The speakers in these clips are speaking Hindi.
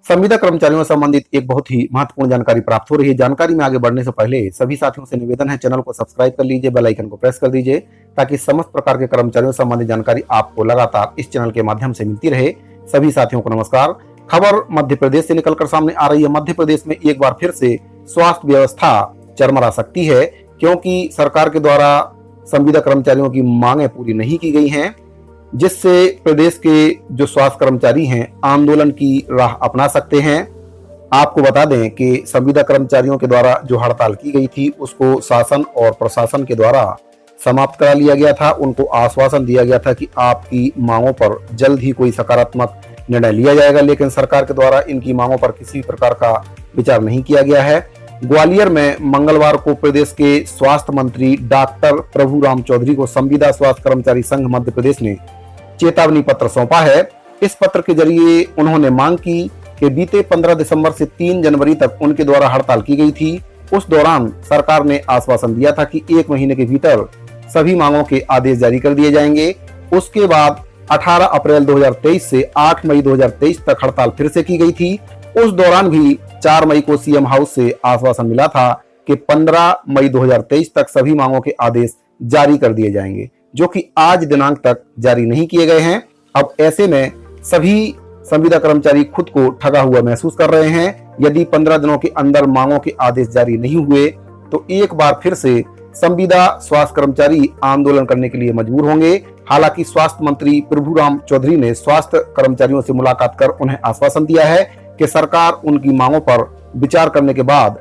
संविदा कर्मचारियों से संबंधित एक बहुत ही महत्वपूर्ण जानकारी प्राप्त हो रही है। जानकारी में आगे बढ़ने से पहले सभी साथियों से निवेदन है, चैनल को सब्सक्राइब कर लीजिए, बेल आइकन को प्रेस कर दीजिए ताकि समस्त प्रकार के कर्मचारियों से संबंधित जानकारी आपको लगातार इस चैनल के माध्यम से मिलती रहे। सभी साथियों को नमस्कार। खबर मध्य प्रदेश से निकलकर सामने आ रही है। मध्य प्रदेश में एक बार फिर से स्वास्थ्य व्यवस्था चरमरा सकती है, क्योंकि सरकार के द्वारा संविदा कर्मचारियों की मांगें पूरी नहीं की गई हैं, जिससे प्रदेश के जो स्वास्थ्य कर्मचारी हैं आंदोलन की राह अपना सकते हैं। आपको बता दें कि संविदा कर्मचारियों के द्वारा जो हड़ताल की गई थी उसको शासन और प्रशासन के द्वारा समाप्त करा लिया गया था। उनको आश्वासन दिया गया था कि आपकी मांगों पर जल्द ही कोई सकारात्मक निर्णय लिया जाएगा, लेकिन सरकार के द्वारा इनकी मांगों पर किसी प्रकार का विचार नहीं किया गया है। ग्वालियर में मंगलवार को प्रदेश के स्वास्थ्य मंत्री डॉक्टर प्रभुराम चौधरी को संविदा स्वास्थ्य कर्मचारी संघ मध्य प्रदेश ने चेतावनी पत्र सौंपा है। इस पत्र के जरिए उन्होंने मांग की कि बीते 15 दिसंबर से 3 जनवरी तक उनके द्वारा हड़ताल की गई थी। उस दौरान सरकार ने आश्वासन दिया था कि 1 महीने के भीतर सभी मांगों के आदेश जारी कर दिए जाएंगे। उसके बाद 18 अप्रैल 2023 से 8 मई 2023 तक हड़ताल फिर से की गई थी। उस दौरान भी 4 मई को सीएम हाउस से आश्वासन मिला था कि 15 मई 2023 तक सभी मांगों के आदेश जारी कर दिए जाएंगे, जो कि आज दिनांक तक जारी नहीं किए गए हैं। अब ऐसे में सभी संविदा कर्मचारी खुद को ठगा हुआ महसूस कर रहे हैं। यदि 15 दिनों के अंदर मांगों के आदेश जारी नहीं हुए तो एक बार फिर से संविदा स्वास्थ्य कर्मचारी आंदोलन करने के लिए मजबूर होंगे। हालांकि स्वास्थ्य मंत्री प्रभुराम चौधरी ने स्वास्थ्य कर्मचारियों से मुलाकात कर उन्हें आश्वासन दिया है कि सरकार उनकी मांगों पर विचार करने के बाद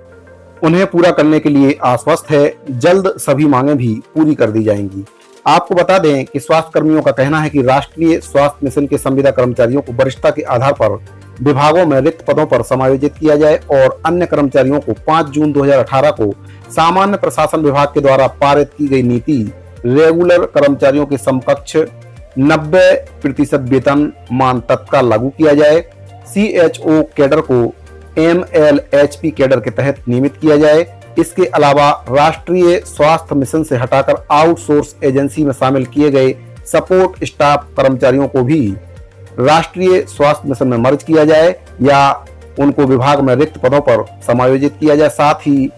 उन्हें पूरा करने के लिए आश्वस्त है। जल्द सभी मांगें भी पूरी कर दी जाएंगी। आपको बता दें कि स्वास्थ्य कर्मियों का कहना है कि राष्ट्रीय स्वास्थ्य मिशन के संविदा कर्मचारियों को वरिष्ठता के आधार पर विभागों में रिक्त पदों पर समायोजित किया जाए और अन्य कर्मचारियों को 5 जून 2018 को सामान्य प्रशासन विभाग के द्वारा पारित की गई नीति रेगुलर कर्मचारियों के समकक्ष 90% वेतन मान तत्काल लागू किया जाए। CHO कैडर को MLHP कैडर के तहत नियमित किया जाए। इसके अलावा राष्ट्रीय स्वास्थ्य मिशन से हटाकर आउटसोर्स एजेंसी में शामिल किए गए सपोर्ट स्टाफ कर्मचारियों को भी राष्ट्रीय स्वास्थ्य मिशन में मर्ज किया जाए या उनको विभाग में रिक्त पदों पर समायोजित किया जाए। साथ ही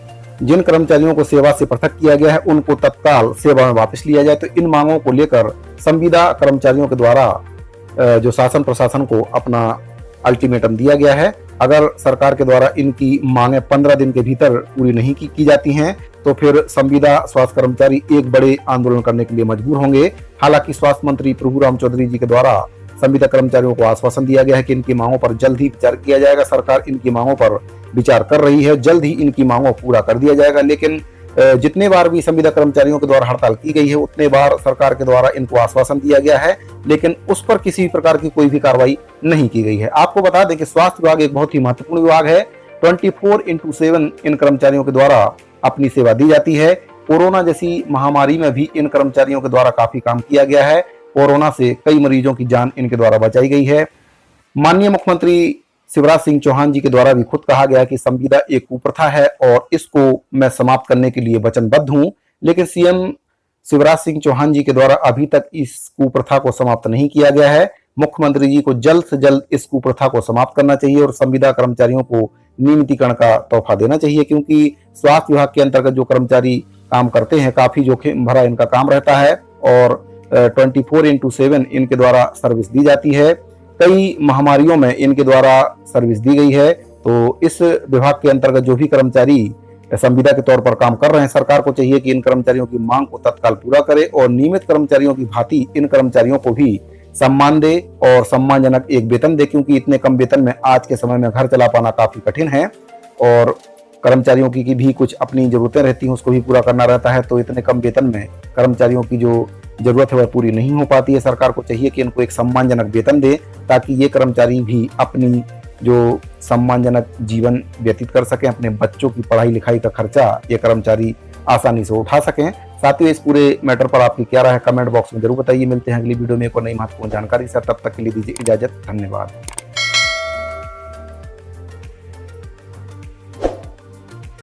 जिन कर्मचारियों को सेवा से पृथक किया गया है उनको तत्काल सेवा में वापस लिया जाए। तो इन मांगों को लेकर संविदा कर्मचारियों के द्वारा जो शासन प्रशासन को अपना अल्टीमेटम दिया गया है। अगर सरकार के द्वारा इनकी मांगें 15 दिन के भीतर पूरी नहीं की जाती हैं तो फिर संविदा स्वास्थ्य कर्मचारी एक बड़े आंदोलन करने के लिए मजबूर होंगे। हालांकि स्वास्थ्य मंत्री प्रभुराम चौधरी जी के द्वारा संविदा कर्मचारियों को आश्वासन दिया गया है कि इनकी मांगों पर जल्द ही विचार किया जाएगा। सरकार इनकी मांगों पर विचार कर रही है, जल्द ही इनकी मांगों पूरा कर दिया जाएगा। लेकिन जितने बार भी संविदा कर्मचारियों के द्वारा हड़ताल की गई है उतने बार सरकार के द्वारा इनको आश्वासन दिया गया है, लेकिन उस पर किसी प्रकार की कोई भी कार्रवाई नहीं की गई है। आपको बता दें कि स्वास्थ्य विभाग एक बहुत ही महत्वपूर्ण विभाग है। 24/7 इन कर्मचारियों के द्वारा अपनी सेवा दी जाती है। कोरोना जैसी महामारी में भी इन कर्मचारियों के द्वारा काफी काम किया गया है। कोरोना से कई मरीजों की जान इनके द्वारा बचाई गई है। माननीय मुख्यमंत्री शिवराज सिंह चौहान जी के द्वारा भी खुद कहा गया कि संविदा एक कुप्रथा है और इसको मैं समाप्त करने के लिए वचनबद्ध हूं, लेकिन सीएम शिवराज सिंह चौहान जी के द्वारा अभी तक इस कुप्रथा को समाप्त नहीं किया गया है। मुख्यमंत्री जी को जल्द से जल्द इस कुप्रथा को समाप्त करना चाहिए और संविदा कर्मचारियों को नियमितीकरण का तोहफा देना चाहिए, क्योंकि स्वास्थ्य विभाग के अंतर्गत जो कर्मचारी काम करते हैं काफी जोखिम भरा इनका काम रहता है और 24/7 इनके द्वारा सर्विस दी जाती है। कई महामारियों में इनके द्वारा सर्विस दी गई है। तो इस विभाग के अंतर्गत जो भी कर्मचारी संविदा के तौर पर काम कर रहे हैं, सरकार को चाहिए कि इन कर्मचारियों की मांग को तत्काल पूरा करे और नियमित कर्मचारियों की भांति इन कर्मचारियों को भी सम्मान दे और सम्मानजनक एक वेतन दे, क्योंकि इतने कम वेतन में आज के समय में घर चला पाना काफी कठिन है और कर्मचारियों की भी कुछ अपनी जरूरतें रहती हैं, उसको भी पूरा करना रहता है। तो इतने कम वेतन में कर्मचारियों की जो जरूरत है वह पूरी नहीं हो पाती है। सरकार को चाहिए कि इनको एक सम्मानजनक वेतन दे ताकि ये कर्मचारी भी अपनी जो सम्मानजनक जीवन व्यतीत कर सकें, अपने बच्चों की पढ़ाई लिखाई का खर्चा ये कर्मचारी आसानी से उठा सकें। साथियों, इस पूरे मैटर पर आपकी क्या राय है कमेंट बॉक्स में जरूर बताइए। मिलते हैं अगली वीडियो में एक और नई महत्वपूर्ण जानकारी से। तब तक के लिए दीजिए इजाजत। धन्यवाद।